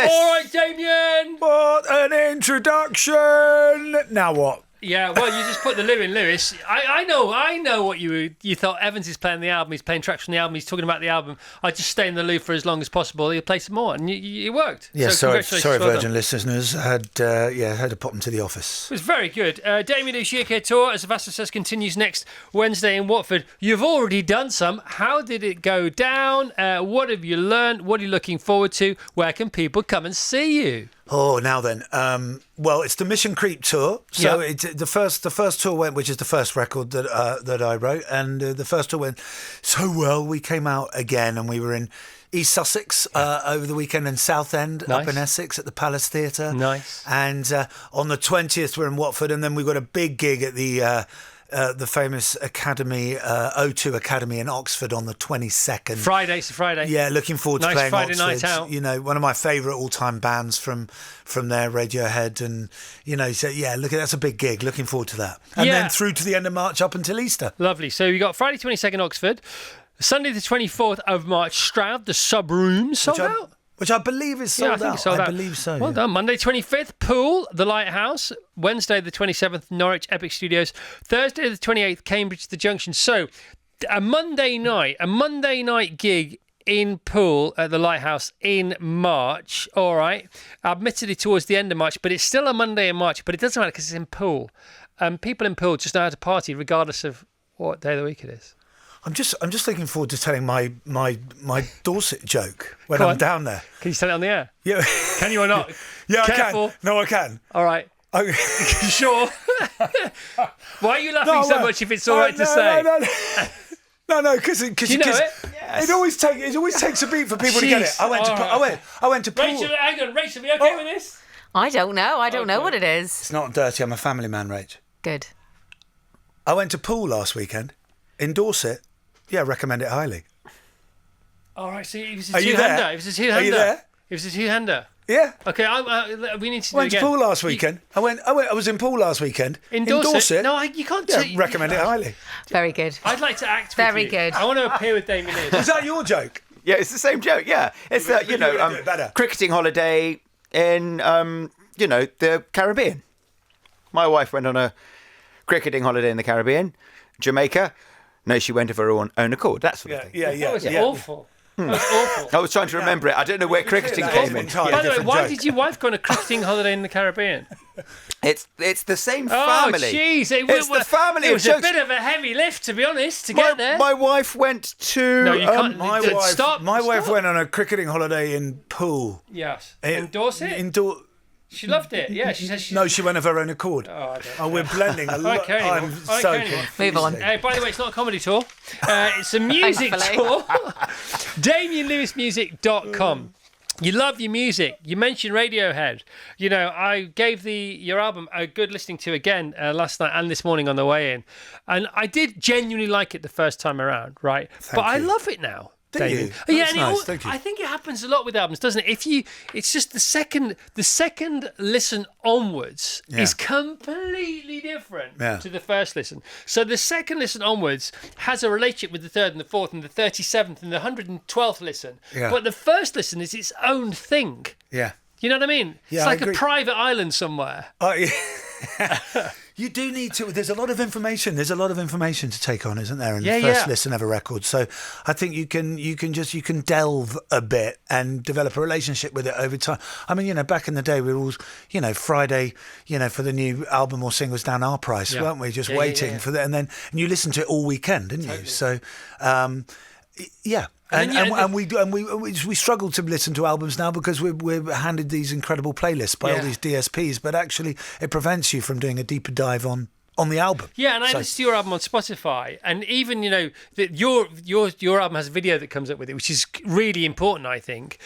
Yes. All right, Damian. What an introduction! Now what? Yeah, well, you just put the Damian Lewis. I know what you thought. Evans is playing the album. He's playing tracks from the album. He's talking about the album. I just stay in the loop for as long as possible. He'll play some more, and it worked. Yeah, so sorry, well Virgin done. listeners. Had to pop them to the office. It was very good. Damian Lewis UK tour, as Vasta says, continues next Wednesday in Watford. You've already done some. How did it go down? What have you learned? What are you looking forward to? Where can people come and see you? Oh, now then. Well, it's the Mission Creep tour. So Yeah. it's the first tour went, which is the first record that I wrote, and the first tour went so well. We came out again, and we were in East Sussex over the weekend, and Southend Nice. up in Essex at the Palace Theatre. Nice. And on the 20th, we're in Watford, and then we've got a big gig at the famous Academy, O2 Academy in Oxford on the 22nd. Friday. Yeah, looking forward to Nice playing Friday Oxford. night out. You know, one of my favourite all-time bands from there, Radiohead, and so yeah, that's a big gig. Looking forward to that, and Yeah. then through to the end of March up until Easter. Lovely. So you got Friday 22nd Oxford, Sunday the 24th of March Stroud, the Sub Room sold out. Which I believe is sold I think out. it's sold out. I believe so. Well yeah. done. Monday 25th, Poole, the Lighthouse. Wednesday the 27th, Norwich Epic Studios. Thursday the 28th, Cambridge the Junction. So a Monday night gig in Poole at the Lighthouse in March. All right. Admittedly towards the end of March, but it's still a Monday in March. But it doesn't matter because it's in Poole. People in Poole just know how to party regardless of what day of the week it is. I'm just looking forward to telling my Dorset joke when Go I'm on. down there. Can you tell it on the air? Yeah, Can you or not? yeah, Careful. I can. No, I can. All right. I- Sure. Why are you laughing so well, much if it's all right to no, say? No, because Do you know it? it always takes a beat for people to get it. Jeez, I went to all right. I went to Poole. Rachel, hang on. Rachel, are you okay with this? I don't know. I don't know Okay. what it is. It's not dirty. I'm a family man, Rach. Good. I went to Poole last weekend in Dorset. Yeah, recommend it highly. All right, so it was a Are you two-hander. there? It was a two-hander. Are you there? It was a two-hander. Yeah. Okay, we need to do it I went to again. Poole last weekend. I was in Poole last weekend. In Dorset? No, you can't. Yeah, recommend it highly. Very good. I'd like to act with Very you. good. I want to appear with Damian Lewis. Is that your joke? Yeah, it's the same joke. Yeah, it's But you're gonna do it better. cricketing holiday in the Caribbean. My wife went on a cricketing holiday in the Caribbean, Jamaica. No, she went of her own accord. That sort of thing. Yeah. That was awful. That was awful. I was trying to remember it. I don't know where cricketing that came is in. entirely By the way, different why joke. did your wife go on a cricketing holiday in the Caribbean? It's the same Oh, family. jeez. It's the family It of was a jokes. bit of a heavy lift, to be honest, to get there. My wife went to. No, you can't. My Stop, wife, stop. my wife went on a cricketing holiday in Poole. Yes. In Dorset? She loved it. Yeah, she said she... No, she went of her own accord. I don't Oh, we're blending a lot. Okay, I'm anyway. so Okay, anyway. Move on. By the way, it's not a comedy tour. It's a music Thankfully. tour. DamianLewisMusic.com. You love your music. You mentioned Radiohead. You know, I gave your album a good listening to again last night and this morning on the way in. And I did genuinely like it the first time around, right? But I you. love it now. Do Damien. you? Yeah, That's and nice, thank you. I think it happens a lot with albums, doesn't it? It's just the second listen onwards is completely different to the first listen. So the second listen onwards has a relationship with the third and the fourth and the 37th and the 112th listen. Yeah. But the first listen is its own thing. Yeah. You know what I mean? Yeah, it's I like a agree. private island somewhere. You do need to. There's a lot of information. There's a lot of information to take on, isn't there? In Yeah, the first yeah. listen of a record. So I think you can delve a bit and develop a relationship with it over time. I mean, back in the day, we were all, Friday, for the new album or singles down our price, weren't we? Just waiting for that, and you listened to it all weekend, didn't you? So, yeah. And we struggle to listen to albums now because we're handed these incredible playlists by all these DSPs, but actually it prevents you from doing a deeper dive on the album. Yeah, and I listened to your album on Spotify, and even that your album has a video that comes up with it, which is really important, I think,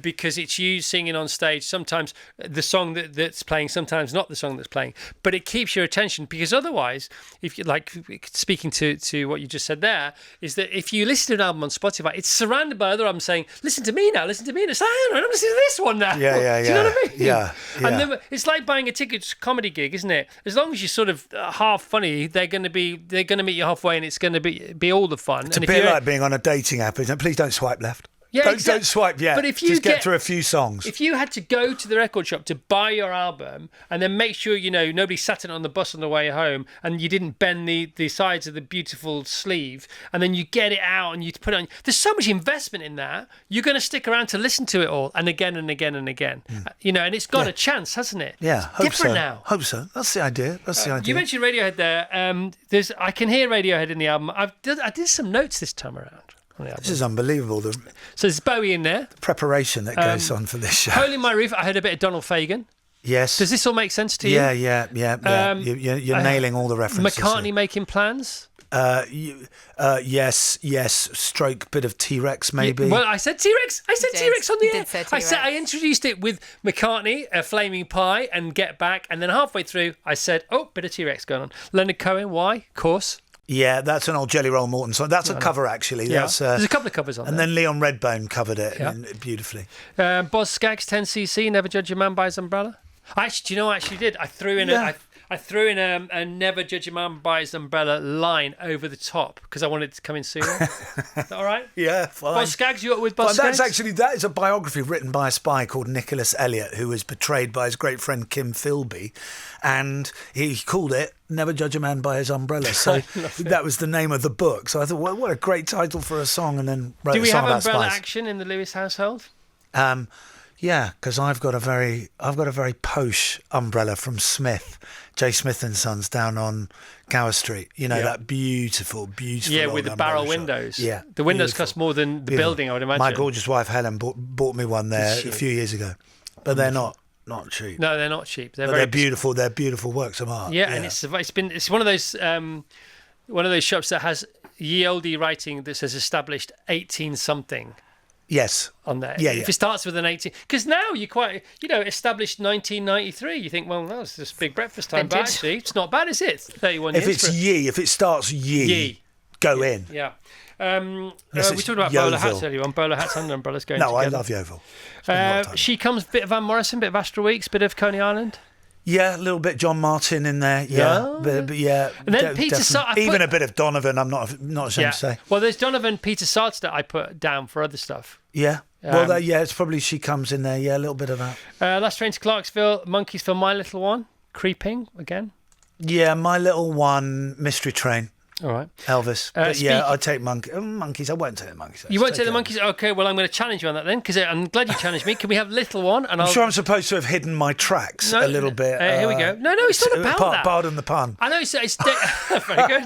because it's you singing on stage. Sometimes the song that's playing, sometimes not the song that's playing, but it keeps your attention because otherwise, if you like speaking to what you just said there, is that if you listen to an album on Spotify, it's surrounded by other albums saying, "Listen to me now, listen to me." And it's like, hang on, I'm listening to this one now. Yeah. Do you know what I mean? Yeah. And then it's like buying a ticket to a comedy gig, isn't it? As long as you sort of half funny, they're going to meet you halfway, and it's going to be all the fun. It's a bit like being on a dating app, isn't it? Please don't swipe left. Yeah, Don't swipe yet. But if you just get through a few songs. If you had to go to the record shop to buy your album and then make sure, nobody sat in it on the bus on the way home and you didn't bend the sides of the beautiful sleeve and then you get it out and you put it on. There's so much investment in that. You're going to stick around to listen to it all and again and again and again. And it's got a chance, hasn't it? Yeah, it's hope different so. now. Hope so. That's the idea. You mentioned Radiohead there. I can hear Radiohead in the album. I did some notes this time around. This is unbelievable. The So there's Bowie in there. preparation that goes on for this show. Hole in My Roof, I heard a bit of Donald Fagen. Yes. Does this all make sense to you? Yeah. You're nailing all the references. McCartney making plans? Yes. Stroke bit of T-Rex maybe. Well, I said T-Rex. I said You did. T-Rex on the You air. did say T-Rex. I introduced it with McCartney, a Flaming Pie, and Get Back, and then halfway through, I said, bit of T-Rex going on. Leonard Cohen, why? Of course. Yeah, that's an old Jelly Roll Morton song. That's a cover, actually. Yeah. That's, There's a couple of covers on and there. then Leon Redbone covered it beautifully. Boz Scaggs, 10cc, Never Judge a Man by His Umbrella. Do you know what I actually did? I threw in a Never Judge a Man by His Umbrella line over the top because I wanted it to come in sooner. Is that all right? Yeah, fine. Boz Scaggs, you up with Boz Scaggs? That is a biography written by a spy called Nicholas Elliott, who was betrayed by his great friend Kim Philby, and he called it Never Judge a Man by His Umbrella. So that was the name of the book. So I thought, well, what a great title for a song, and then wrote Do a we song have about umbrella spies. action in the Lewis household? Yeah, because I've got a very posh umbrella from Smith, J. Smith and Sons, down on Gower Street. That beautiful. Yeah, old with the umbrella barrel shop. windows. Yeah, the windows beautiful. cost more than the Beautiful. building, I would imagine. My gorgeous wife Helen bought me one there a few years ago, but they're not cheap. No, they're not cheap. They're beautiful. They're beautiful works of art. Yeah, and it's one of those shops that has ye olde writing that says established 18 something. Yes. On there. Yeah, If it starts with an 18, because now you quite, established 1993. You think, well, that was just big breakfast time, but Vintage. actually, it's not bad, is it? It's 31 If years. if it starts ye, go in. Yeah. We Unless talked it's about bowler hats Yeovil. earlier on. Bowler hats and umbrellas going No, together. I love Yeovil. Spend a lot of time. She comes, bit of Van Morrison, bit of Astra Weeks, bit of Coney Island. Yeah, a little bit John Martin in there. Yeah, but yeah. And then Peter definitely. Even a bit of Donovan. I'm not ashamed to say. Well, there's Donovan, Peter Sards that I put down for other stuff. Yeah. It's probably she comes in there. Yeah, a little bit of that. Last Train to Clarksville, Monkeys for My Little One, Creeping again. Yeah, My Little One, Mystery Train. All right. Elvis. But I'd take Monkeys. I won't take the Monkeys. You won't take the Monkeys? Okay, well, I'm going to challenge you on that then, because I'm glad you challenged me. Can we have Little One? And I'm sure I'm supposed to have hidden my tracks a little bit. Here we go. No, it's not about that. Pardon the pun. I know it's very good.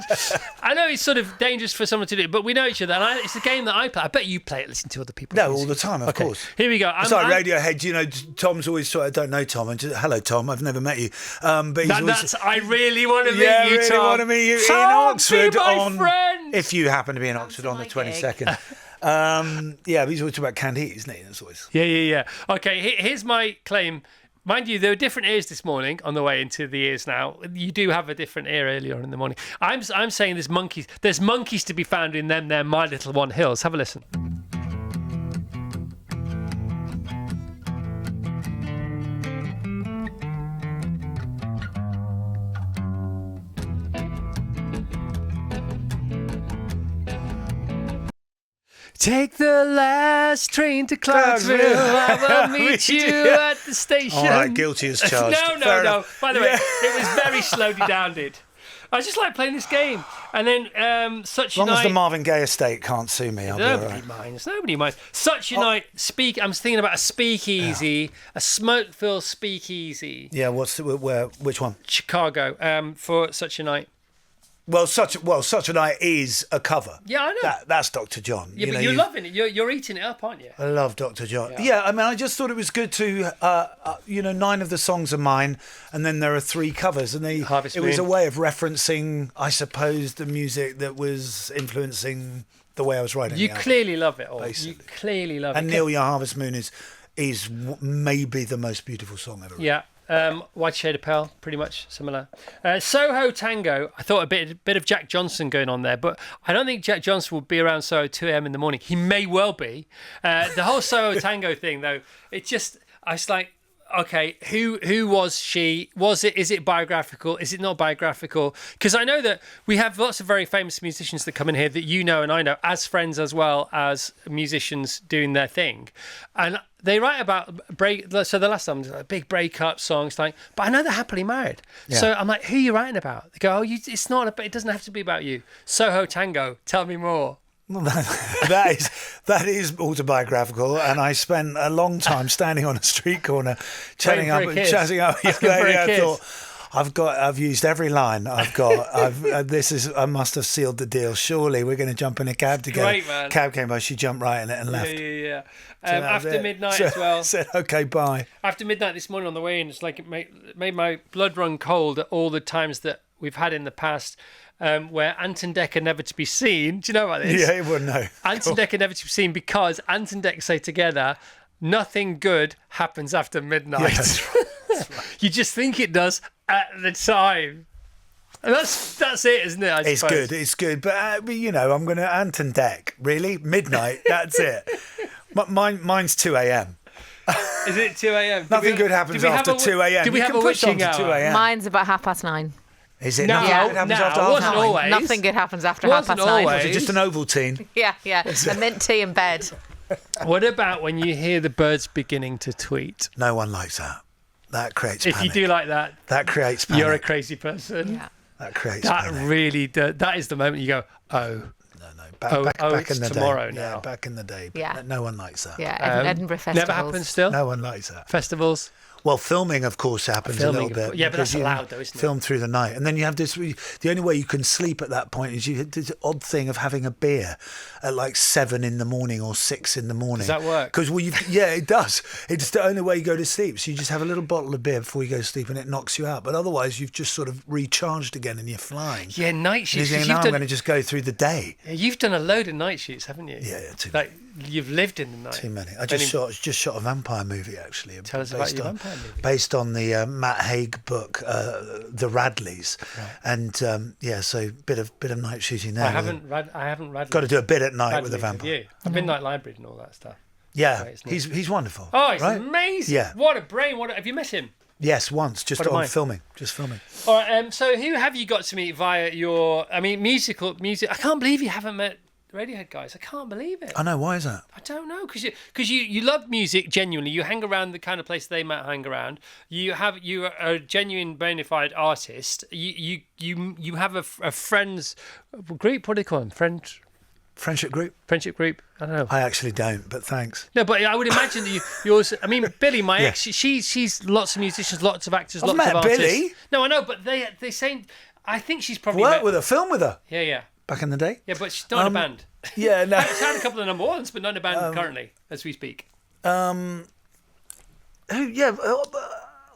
I know it's sort of dangerous for someone to do it, but we know each other, and it's a game that I play. I bet you play it, listen to other people. No, all the time, of course. Here we go. It's like Radiohead. Tom's always sort of, I don't know Tom. Hello, Tom. I've never met you. But he's always, I really want to meet yeah, you, really Tom. want to meet you Tom, in Oxford be my on. friend. If you happen to be in Oxford on the 22nd. But he's always talking about canned heat, isn't he? That's always. Yeah. Okay, here's my claim. Mind you, there were different ears this morning on the way into the ears now. You do have a different ear earlier on in the morning. I'm saying there's monkeys to be found in them there My Little One hills. Have a listen. Take the last train to Clarksville. I will meet you at the station. All right, guilty as charged. No. By the way, it was very slowly downed. I just like playing this game. And then Such As long a Night. as the Marvin Gaye estate can't sue me, I'll be all right. Nobody minds. Such a Night. I'm thinking about a speakeasy, a smoke-filled speakeasy. Yeah, which one? Chicago. For Such a Night. Such a Night is a cover. Yeah, I know. That's Dr. John. Yeah, but you're loving it. You're eating it up, aren't you? I love Dr. John. Yeah, I mean, I just thought it was good to, 9 of the songs are mine, and then there are 3 covers, and it was a way of referencing, I suppose, the music that was influencing the way I was writing. You clearly love it all. Basically. You clearly love it. And Neil Young Harvest Moon is maybe the most beautiful song ever. Yeah. White Shade of Pale, pretty much similar. Soho Tango, I thought a bit of Jack Johnson going on there, but I don't think Jack Johnson will be around Soho 2 a.m. in the morning. He may well be. The whole Soho Tango thing, though, I was like, okay, who was she? Is it biographical? Is it not biographical? Because I know that we have lots of very famous musicians that come in here that you know and I know as friends as well as musicians doing their thing, and they write about So the last time, like big breakup songs, like. But I know they're happily married. Yeah. So I'm like, who are you writing about? They go, oh, it's not. It doesn't have to be about you. Soho Tango. Tell me more. Well, that is autobiographical, and I spent a long time standing on a street corner, chatting up. I thought, I've used every line I've got. I must have sealed the deal. Surely we're going to jump in a cab together. Great, man. Cab came by, she jumped right in it and left. Yeah. After midnight as well. Said okay, bye. After midnight this morning on the way in, it's like it made my blood run cold at all the times that we've had in the past. Where Ant and Dec are never to be seen. Do you know about this? Yeah, you wouldn't know. Ant and Dec are never to be seen because Ant and Dec say together, nothing good happens after midnight. Yeah, that's right. You just think it does at the time. And that's it, isn't it? It's good. But, I'm going to Ant and Dec. Really? Midnight? That's it. Mine's 2 a.m. Is it 2 a.m.? Nothing good happens after 2 a.m. Do we have a witching hour? 2 a.m. Mine's about 9:30. Is it? No, Nothing always. Nothing good happens after 9:30. Was it just an Ovaltine? Yeah. A mint tea in bed. What about when you hear the birds beginning to tweet? No one likes that. That creates panic. If you do like that, that creates panic. You're a crazy person. Yeah. That creates that panic. Really does. That is the moment you go, oh. Back in the tomorrow day. now. Yeah, back in the day. Yeah. No one likes that. Yeah, Edinburgh festivals. Never happens still? No one likes that. Festivals? Well, filming, of course, happens a little bit. Yeah, but that's allowed, though, isn't it? Film through the night. And then you have this... The only way you can sleep at that point is you have this odd thing of having a beer at like 7 in the morning or 6 in the morning. Does that work? Because, yeah, it does. It's the only way you go to sleep. So you just have a little bottle of beer before you go to sleep and it knocks you out. But otherwise, you've just sort of recharged again and you're flying. Yeah, night shoots. You think, I'm going to just go through the day. Yeah, you've done a load of night shoots, haven't you? Yeah, too many. You've lived in the night. Too many. I just shot a vampire movie, actually. Tell us about your vampire movie. Based on the Matt Haig book, The Radleys. Right. And so bit of night shooting there. I haven't read. Got to do a bit at night with a vampire. I've been Midnight Library and all that stuff. Yeah, he's wonderful. Oh, he's amazing. Yeah. What a brain. Have you met him? Yes, once, just filming. All right, so who have you got to meet via your, music? I can't believe you haven't met Radiohead guys. I can't believe it. I know, why is that? I don't know, because you love music genuinely. You hang around the kind of place they might hang around. You are a genuine bona fide artist. You have a friends group. What do they call them? Friendship group? Friendship group. I don't know. I actually don't, but thanks. No, but I would imagine that you also. Billy, my ex, she's lots of musicians, lots of actors, lots of artists. Billy. No, I know, but they say. I think she's probably worked with her, film with her. Yeah. Back in the day? Yeah, but she's not in a band. Yeah, no. She's had a couple of number ones, but not in a band currently, as we speak. In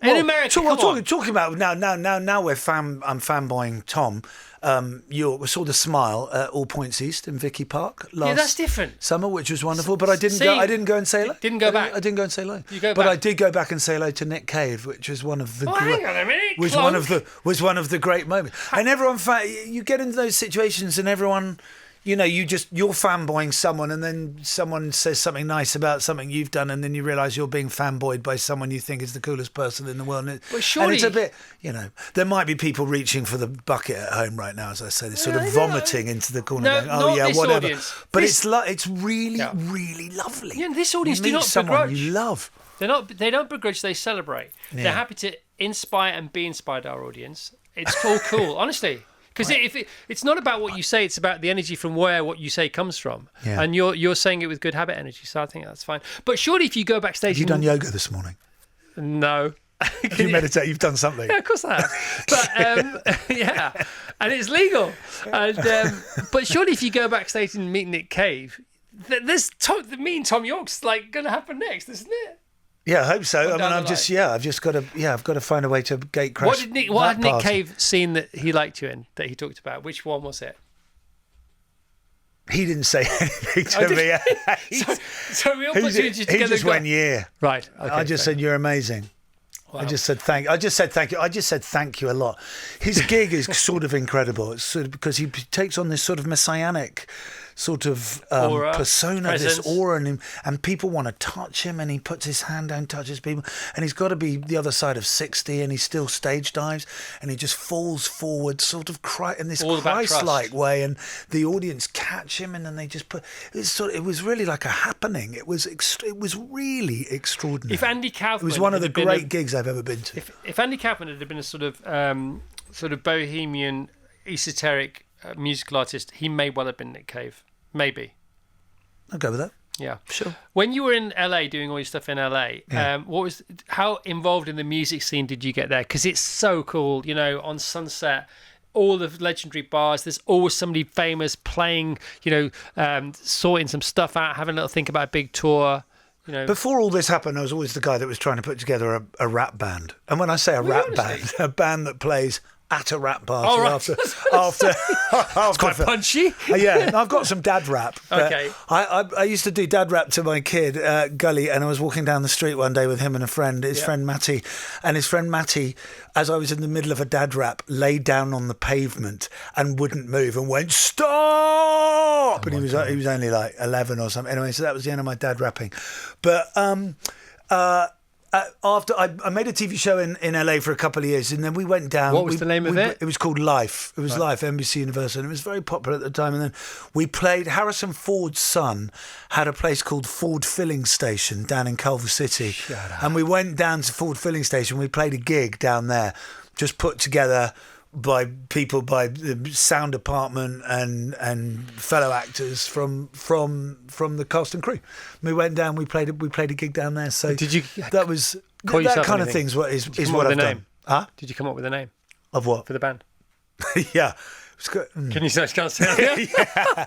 America, talking about now I'm fanboying Tom. We saw The Smile at All Points East in Vicky Park last that's different. summer, which was wonderful. But I didn't go and say hello. Didn't go back. I didn't go and say hello. You go back. But I did go back and say hello to Nick Cave, which was one of the hang on a minute. was one of the great moments. And everyone, you get into those situations, and everyone. You're fanboying someone, and then someone says something nice about something you've done, and then you realise you're being fanboyed by someone you think is the coolest person in the world. And it's a bit, there might be people reaching for the bucket at home right now, as I say, they're sort of vomiting into the corner, going, whatever. Audience. But it's really, really lovely. Yeah, this audience do not someone begrudge. You love. They don't begrudge. They celebrate. Yeah. They're happy to inspire and be inspired. Our audience. It's all cool, honestly. Because it's not about what you say, it's about the energy from where what you say comes from. Yeah. And you're saying it with good habit energy, so I think that's fine. But surely if you go backstage... Have you done yoga this morning? No. Have you meditate? You've done something. Yeah, of course I have. But, yeah, and it's legal. And, but surely if you go backstage and meet Nick Cave, me and Tom York's going to happen next, isn't it? Yeah, I hope so. I've got to find a way to gate crash. What had Nick Cave seen that he liked you in, that he talked about? Which one was it? He didn't say anything to me. So we all put you together. He just went, yeah. Right. Okay, I just said, you're amazing. Wow. I just said thank you. I just said thank you a lot. His gig is sort of incredible. It's sort of because he takes on this sort of messianic sort of Aura, persona, presence. this aura, and people want to touch him, and he puts his hand down, touches people, and he's got to be the other side of 60, and he still stage dives, and he just falls forward, sort of in this All about Christ-like trust. way, and the audience catch him, and then they just put. It was really like a happening. It was really extraordinary. If Andy Kaufman, it was one of the had been great gigs I've ever been to. If Andy Kaufman had been a sort of bohemian, esoteric musical artist, he may well have been Nick Cave. Maybe. I'll go with that. Yeah, Sure. When you were in LA doing all your stuff in LA, how involved in the music scene did you get there? Because it's so cool, on Sunset, all the legendary bars. There's always somebody famous playing, sorting some stuff out, having a little think about a big tour. Before all this happened, I was always the guy that was trying to put together a rap band. And when I say a rap band, a band that plays at a rap party after It's quite punchy. Yeah, I've got some dad rap. Okay. I used to do dad rap to my kid, Gully, and I was walking down the street one day with him and a friend, his friend Matty. And his friend Matty, as I was in the middle of a dad rap, laid down on the pavement and wouldn't move and went, "Stop!" And he was only like 11 or something. Anyway, so that was the end of my dad rapping. But after I made a TV show in LA for a couple of years, and then we went down. What was the name of it? It was called Life. It was Life, NBC Universal, and it was very popular at the time. And then we played. Harrison Ford's son had a place called Ford Filling Station down in Culver City, and we went down to Ford Filling Station. We played a gig down there, just put together by people, by the sound department and fellow actors from the cast and crew. We went down. We played a gig down there. So Did you that was call that yourself kind of anything? things. Is come what up I've with a done. name? Huh? Did you come up with a name Of what? for the band? Yeah. It's good. Can you say? I can't say. Yeah.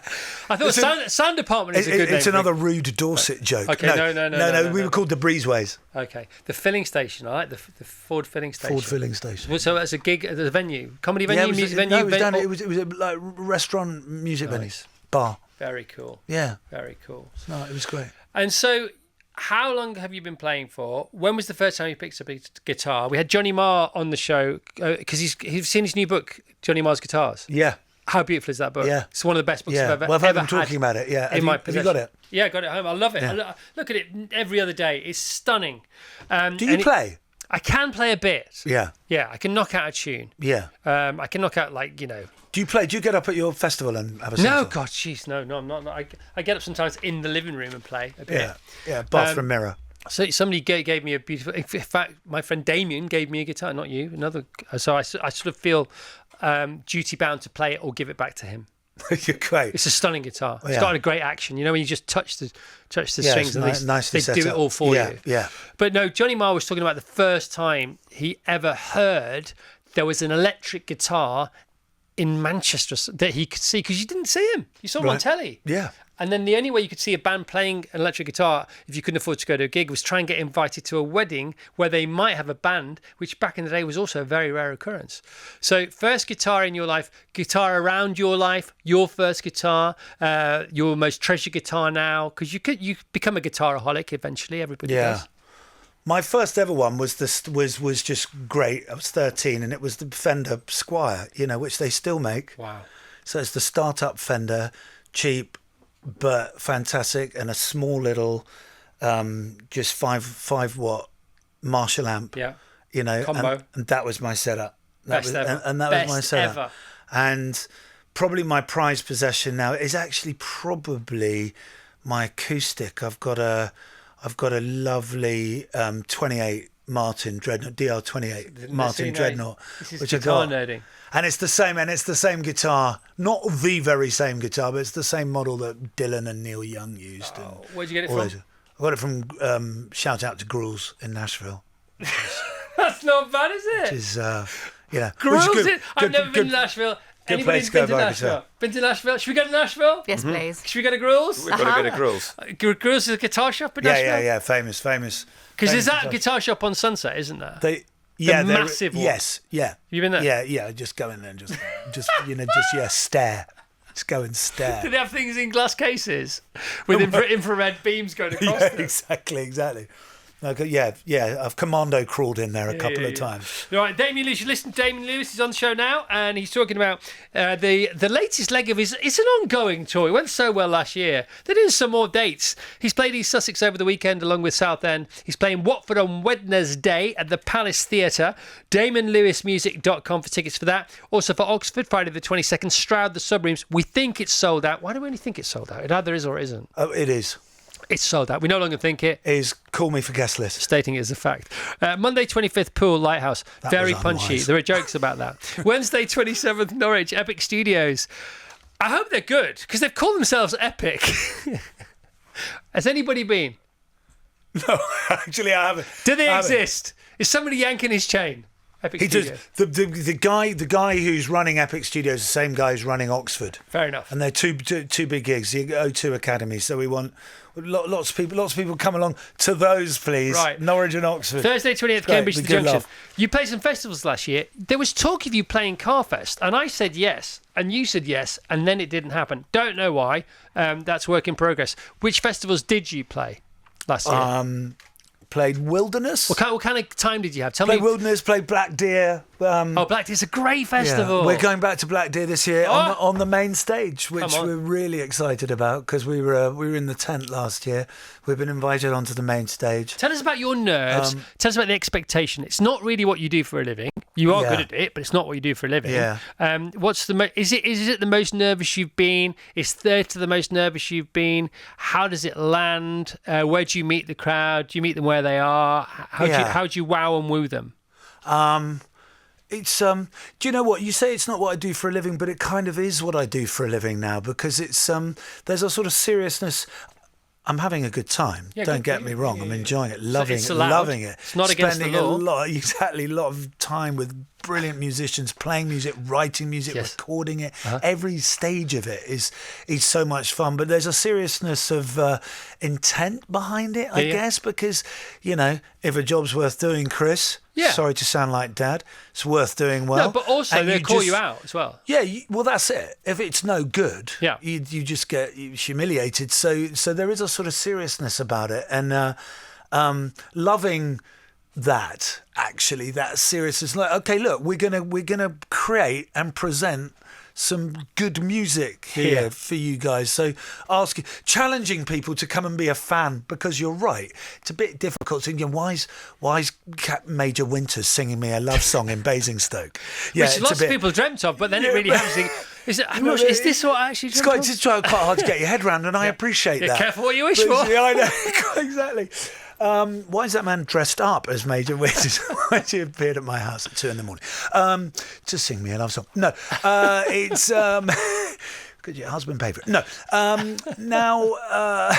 I thought sound department is a good name. It's another rude Dorset joke. Okay, no. We were called the Breezeways. Okay, the filling station. I like the Ford filling station. Ford Filling Station. So that's a gig at the venue, comedy venue, music venue. No, it was a like restaurant, music venue, bar. Very cool. Yeah. Very cool. No, it was great. And so, how long have you been playing for? When was the first time you picked up a guitar? We had Johnny Marr on the show because he's seen his new book, Johnny Marr's Guitars. Yeah. How beautiful is that book? Yeah. It's one of the best books Yeah. I've ever, Well, I've heard ever them talking about it. Yeah. Have you got it? Yeah, I got it at home. I love it. Yeah. I look at it every other day. It's stunning. Do you play? I can play a bit. Yeah. Yeah, I can knock out a tune. Yeah. I can knock out Do you play? Do you get up at your festival and have a No, sing-song? God, jeez, no, I'm not. I get up sometimes in the living room and play a bit. Yeah. Yeah. Bathroom mirror. So somebody gave me a beautiful. In fact, my friend Damian gave me a guitar, not you. Another. So I sort of feel duty bound to play it or give it back to him. You're great. It's a stunning guitar. It's Yeah. got a great action. When you just touch the strings and nicely they set do it up. all for Yeah, you. yeah. But no, Johnny Marr was talking about the first time he ever heard there was an electric guitar in Manchester that he could see, because you didn't see him. You saw him on Right. telly. Yeah. And then the only way you could see a band playing an electric guitar, if you couldn't afford to go to a gig, was try and get invited to a wedding where they might have a band, which back in the day was also a very rare occurrence. So first guitar in your life, guitar around your life, your first guitar, your most treasured guitar now, because you become a guitaraholic eventually. Everybody does. My first ever one was just great. I was 13, and it was the Fender Squire, which they still make. Wow. So it's the startup Fender, cheap but fantastic, and a small little, just 5-watt Marshall amp. Yeah. Combo. And that was my setup. That Best ever. And that Best was my setup. ever. And probably my prized possession now is actually probably my acoustic. I've got a lovely 28 Martin Dreadnought, DR28 Martin Dreadnought, This is which I guitar got. nerding. And it's the same guitar, not the very same guitar, but it's the same model that Dylan and Neil Young used. Oh, where'd you get it and all from? those- I got it from Shout Out to Gruels in Nashville. That's not bad, is it? Which is, yeah. Gruels. I've never been to Nashville. good Anybody's place to go been to by Nashville? yourself. Been to Nashville? Should we go to Nashville? Yes, please. Should we go to Gruels? We've got to go to Grills. Gruels is a guitar shop in Nashville? Yeah. Famous. Because there's that guitar shop on Sunset, isn't there? They're massive one. Yes, yeah. You been there? Yeah. Just go in there and just stare. Just go and stare. Do they have things in glass cases with infrared beams going across them? Exactly. Okay, yeah. I've commando crawled in there a couple of times. All right, Damian Lewis. You listen to Damian Lewis. He's on the show now, and he's talking about the latest leg of his. It's an ongoing tour. It went so well last year. They're doing some more dates. He's played East Sussex over the weekend, along with Southend. He's playing Watford on Wednesday at the Palace Theatre. DamianLewisMusic.com for tickets for that. Also for Oxford, Friday the 22nd. Stroud, the Subrooms. We think it's sold out. Why do we only think it's sold out? It either is or it isn't. Oh, it is. It's sold out. We no longer think it. Is call me for guest list. Stating it as a fact. Monday 25th, Poole Lighthouse. That Very was punchy. unwise. There are jokes about that. Wednesday 27th, Norwich, Epic Studios. I hope they're good because they've called themselves Epic. Has anybody been? No, actually, I haven't. Do they I haven't. exist? Is somebody yanking his chain? Epic He Studios. does. The guy who's running Epic Studios, the same guy who's running Oxford. Fair enough. And they're two big gigs, the O2 Academy. So we want lots of people come along to those, please. Right. Norwich and Oxford. Thursday 28th, Great, Cambridge be to good Junction. laugh. You played some festivals last year. There was talk of you playing Carfest, and I said yes, and you said yes, and then it didn't happen. Don't know why. That's work in progress. Which festivals did you play last year? Played Wilderness. What kind of time did you have? Tell Played me. Wilderness. Played Black Deer. Black Deer's a great festival. We're going back to Black Deer this year on the main stage, which Come on. we're really excited about because we were in the tent last year. We've been invited onto the main stage. Tell us about your nerves. Tell us about the expectation. It's not really what you do for a living. You are good at it, but it's not what you do for a living. Yeah. What's the is it the most nervous you've been? Is third to the most nervous you've been? How does it land? Where do you meet the crowd? Do you meet them where they are? How do you wow and woo them? It's do you know what you say? It's not what I do for a living, but it kind of is what I do for a living now because it's there's a sort of seriousness. I'm having a good time. Yeah, Don't good for get me you. wrong. I'm enjoying it, loving it's it, allowed. loving it. It's not against the Spending law. a lot of time with brilliant musicians, playing music, writing music, Yes. recording it. Every stage of it is so much fun. But there's a seriousness of intent behind it, I guess, because if a job's worth doing, Chris. Yeah. Sorry to sound like Dad. It's worth doing well. No, but also And they call just- you out as well. Yeah, well, that's it. If it's no good, Yeah. you just get humiliated. So there is a sort of seriousness about it, and loving that. Actually, that seriousness. Like, okay, look, we're gonna create and present some good music here for you guys. So challenging people to come and be a fan because you're right. It's a bit difficult to why is Major Winters singing me a love song in Basingstoke? Yeah, Which lots of people dreamt of, but then it really happens. Is this what I actually It's dreamt quite, of? it's quite hard to get your head around, and I appreciate Yeah, that. careful what you wish But, for. yeah, I know exactly. Why is that man dressed up as Major Winters? Why he appeared at my house at 2 a.m? To sing me a love song? No, it's could your husband pay for it? No. Now.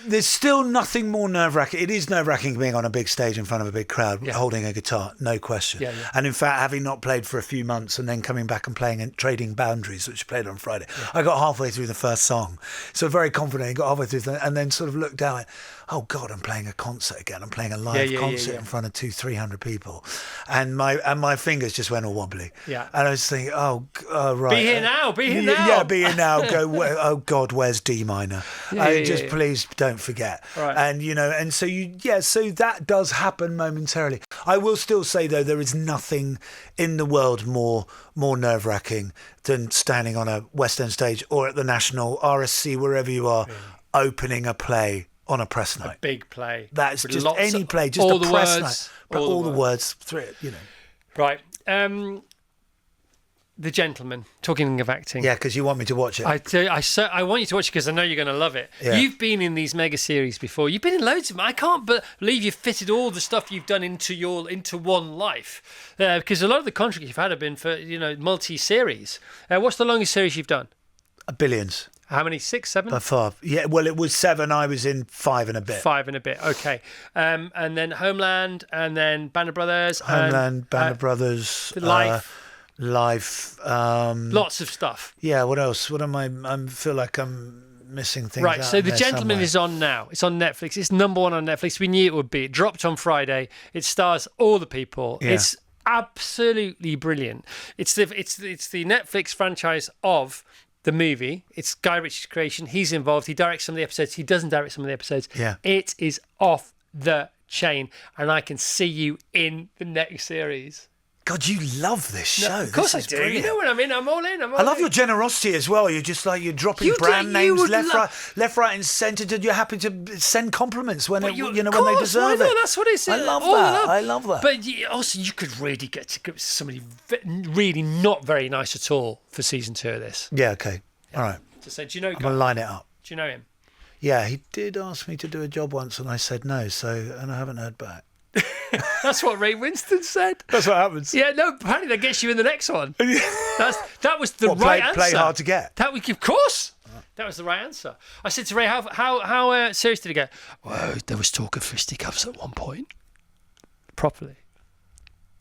There's still nothing more nerve-wracking. It is nerve-wracking being on a big stage in front of a big crowd, holding a guitar, no question. Yeah. And in fact, having not played for a few months and then coming back and playing and Trading Boundaries, which I played on Friday, I got halfway through the first song. So very confident, got halfway through and then sort of looked down and, oh God, I'm playing a concert again. I'm playing a live concert in front of 200-300 people. And my fingers just went all wobbly. Yeah. And I was thinking, right. Be here now. Be here now. Yeah, be here now. Go, oh God, where's D minor? Yeah. Please don't forget. Right. And so so that does happen momentarily. I will still say though, there is nothing in the world more nerve-wracking than standing on a West End stage or at the National, RSC, wherever you are, opening a play on a press night. A big play. That's With just lots any of- play, just all a the press words, night. But all the words through it, Right. The Gentleman, talking of acting. Yeah, because you want me to watch it. I want you to watch it because I know you're going to love it. Yeah. You've been in these mega series before. You've been in loads of them. I can't believe you've fitted all the stuff you've done into one life. Because a lot of the contracts you've had have been for multi-series. What's the longest series you've done? Billions. How many? 6, 7? By far. Yeah, well, it was 7. I was in 5 and a bit. 5 and a bit. Okay. And then Homeland, and then Band of Brothers. Homeland, Band of Brothers. Life. Lots of stuff. Yeah, what else? What am I feel like I'm missing things Right, out so The there Gentleman somewhere. is on now. It's on Netflix. It's number 1 on Netflix. We knew it would be. It dropped on Friday. It stars all the people. Yeah. It's absolutely brilliant. It's the Netflix franchise of the movie. It's Guy Ritchie's creation. He's involved. He directs some of the episodes. He doesn't direct some of the episodes. Yeah. It is off the chain, and I can see you in the next series. God, you love this show. Of course This I is do. brilliant. You know what I mean? I'm all in. I love your generosity as well. You're just like, you're dropping You brand do- you names would left, right, and centre. You're happy to send compliments when But when of they course, deserve why it. not? That's what it's I love all that. about. I love that. But also, you could really get to grips with somebody really not very nice at all for season 2 of this. Yeah. Okay. All right. To say, do you know? I'm gonna line it up. Do you know him? Yeah, he did ask me to do a job once, and I said no. And I haven't heard back. That's what Ray Winston said. That's what happens. Yeah, no. Apparently, that gets you in the next one. That was the right answer. Play hard to get. That we, of course. That was the right answer. I said to Ray, how serious did it get? Well, there was talk of fisticuffs at one point. Properly.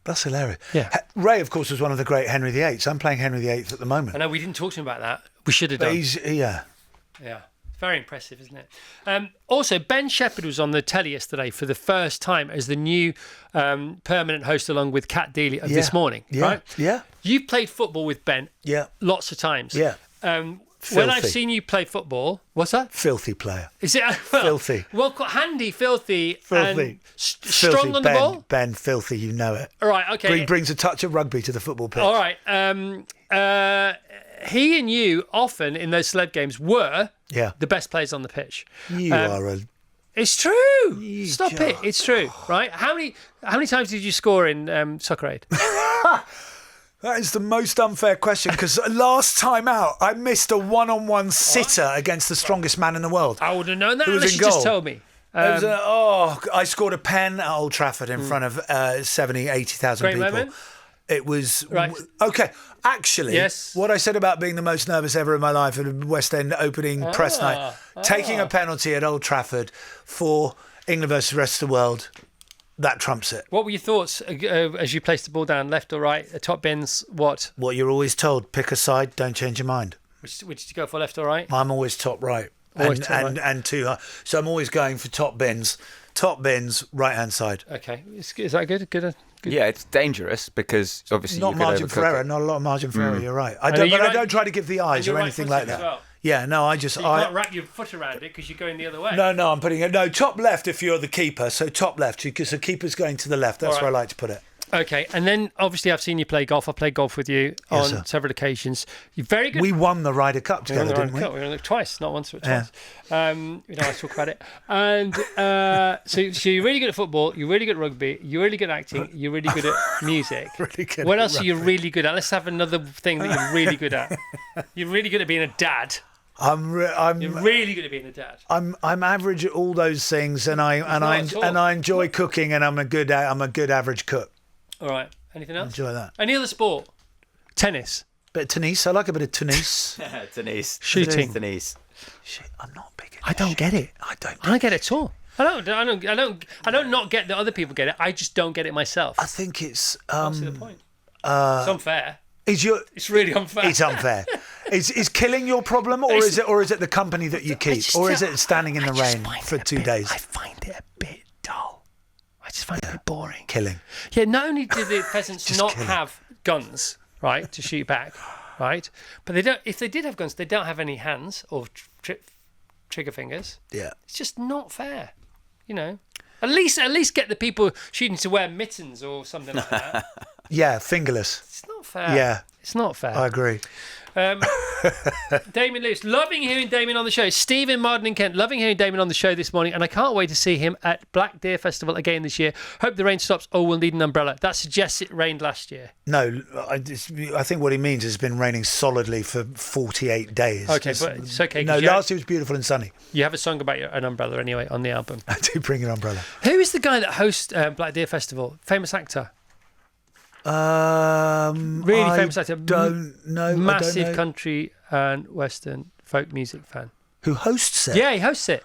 That's hilarious. Yeah. Ray, of course, was one of the great Henry VIIIs. I'm playing Henry VIII at the moment. I know we didn't talk to him about that. We should have But done. yeah. Yeah. Very impressive, isn't it? Also, Ben Shepherd was on the telly yesterday for the first time as the new permanent host, along with Kat Deely of This Morning. Yeah. Right? Yeah. You've played football with Ben Yeah. lots of times. Yeah. When I've seen you play football, what's that? Filthy player. Is it Filthy. Well, handy, filthy, Filthy. and strong Filthy. on the ball. Ben, filthy. You know it. All right, okay. Brings a touch of rugby to the football pitch. All right. He and you often in those celeb games were the best players on the pitch. You are a. It's true. Stop it. It's true, right? How many times did you score in Soccer Aid? That is the most unfair question, because last time out I missed a one-on-one sitter against the strongest man in the world. I would have known that Who was unless in you just goal? told me. I scored a pen at Old Trafford in front of 70, 80,000 Great people. moment. It was Right. okay. Actually, Yes. what I said about being the most nervous ever in my life at a West End opening press night, taking a penalty at Old Trafford for England versus the rest of the world, that trumps it. What were your thoughts as you placed the ball down, left or right, top bins? What? What you're always told: pick a side, don't change your mind. Which did you go for, left or right? I'm always top right, Always and top right. and too high. So I'm always going for top bins, right hand side. Okay, is that good? Good. Yeah, it's dangerous because obviously Not you could margin overcook for error, it. not a lot of margin for error. You're right. I And don't, are you but I right- don't try to give the eyes and you're or anything right-footed like that. as well? Yeah, no, I just So you can't wrap your foot around it because you're going the other way. no, I'm putting it top left if you're the keeper. So top left because the keeper's going to the left. That's All right. where I like to put it. Okay, and then obviously I've seen you play golf. I played golf with you Yes, on sir. several occasions. You're very good. We won the Ryder Cup We were on together, the didn't we? Ryder Cup. We were on it twice, not once, but Yeah. twice. We don't like to talk about it. And so you're really good at football. You're really good at rugby. You're really good at acting. You're really good at music. Really good What at else are you rugby. really good at? Let's have another thing that you're really good at. You're really good at being a dad. I'm You're really good at being a dad. I'm average at all those things, and not at all. I enjoy cooking, and I'm a good average cook. All right. Anything else? Enjoy that. Any other sport? Tennis. Bit of tennis. I like a bit of tennis. Denise. Shooting. Denise. Shit, I'm not big. I don't get it. I don't. I don't get it at all. I don't not get that other people get it. I just don't get it myself. I think it's What's the point? It's unfair. It's really unfair. It's unfair. Is killing your problem, or is it the company that you keep, or is it standing in the rain for 2 days? I find it a bit dull. I just find it a bit boring. Killing. Yeah, not only do the peasants Just not kill it. have guns, right, to shoot back, right, but they don't. If they did have guns, they don't have any hands or trigger fingers. Yeah. It's just not fair, you know. At least get the people shooting to wear mittens or something like that. Yeah, fingerless. It's not fair. Yeah. It's not fair. I agree. Damian Lewis, loving hearing Damian on the show. Stephen Marden in Kent, loving hearing Damian on the show this morning, and I can't wait to see him at Black Deer Festival again this year. Hope the rain stops. Oh, we'll need an umbrella. That suggests it rained last year. No, I think what he means is it's been raining solidly for 48 days. Okay, but it's okay. 'cause No, you last year was beautiful and sunny. you have a song about an umbrella anyway on the album. I do bring an umbrella. Who is the guy that hosts Black Deer Festival? Famous actor. Really I famous actor. Don't know. Massive I don't know. country and western folk music fan. Who hosts it? Yeah, he hosts it.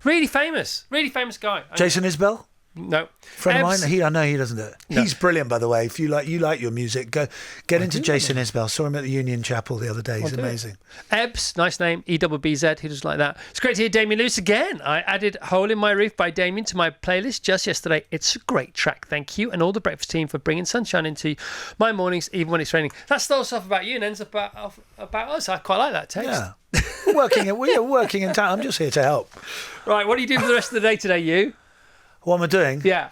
Really famous guy. Jason Isbell? No. Friend of Ebs- mine. I know he doesn't do it. No. He's brilliant, by the way. If you like your music, get into Jason Isbell. Saw him at the Union Chapel the other day. He's do it. amazing. Ebbs, nice name, EBBZ, who does like that. It's great to hear Damian Lewis again. I added Hole in My Roof by Damian to my playlist just yesterday. It's a great track, thank you. And all the breakfast team for bringing sunshine into my mornings, even when it's raining. That starts off about you and ends up about us. I quite like that text. Yeah. we're working in town. I'm just here to help. Right, what are you doing for the rest of the day today, you? What am I doing? Yeah.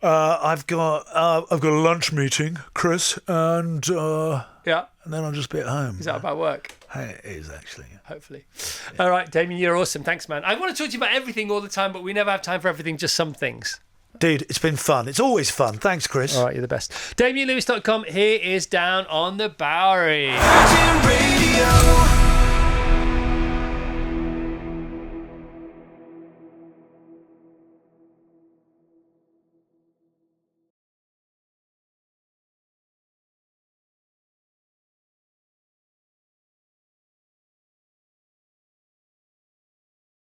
I've got a lunch meeting, Chris, and Yeah. then I'll just be at home. Is that about work? Hey, it is actually. Hopefully. Yeah. All right, Damien, you're awesome. Thanks, man. I want to talk to you about everything all the time, but we never have time for everything, just some things. Dude, it's been fun. It's always fun. Thanks, Chris. All right, you're the best. DamianLewis.com. Here is Down on the Bowery. Virgin Radio.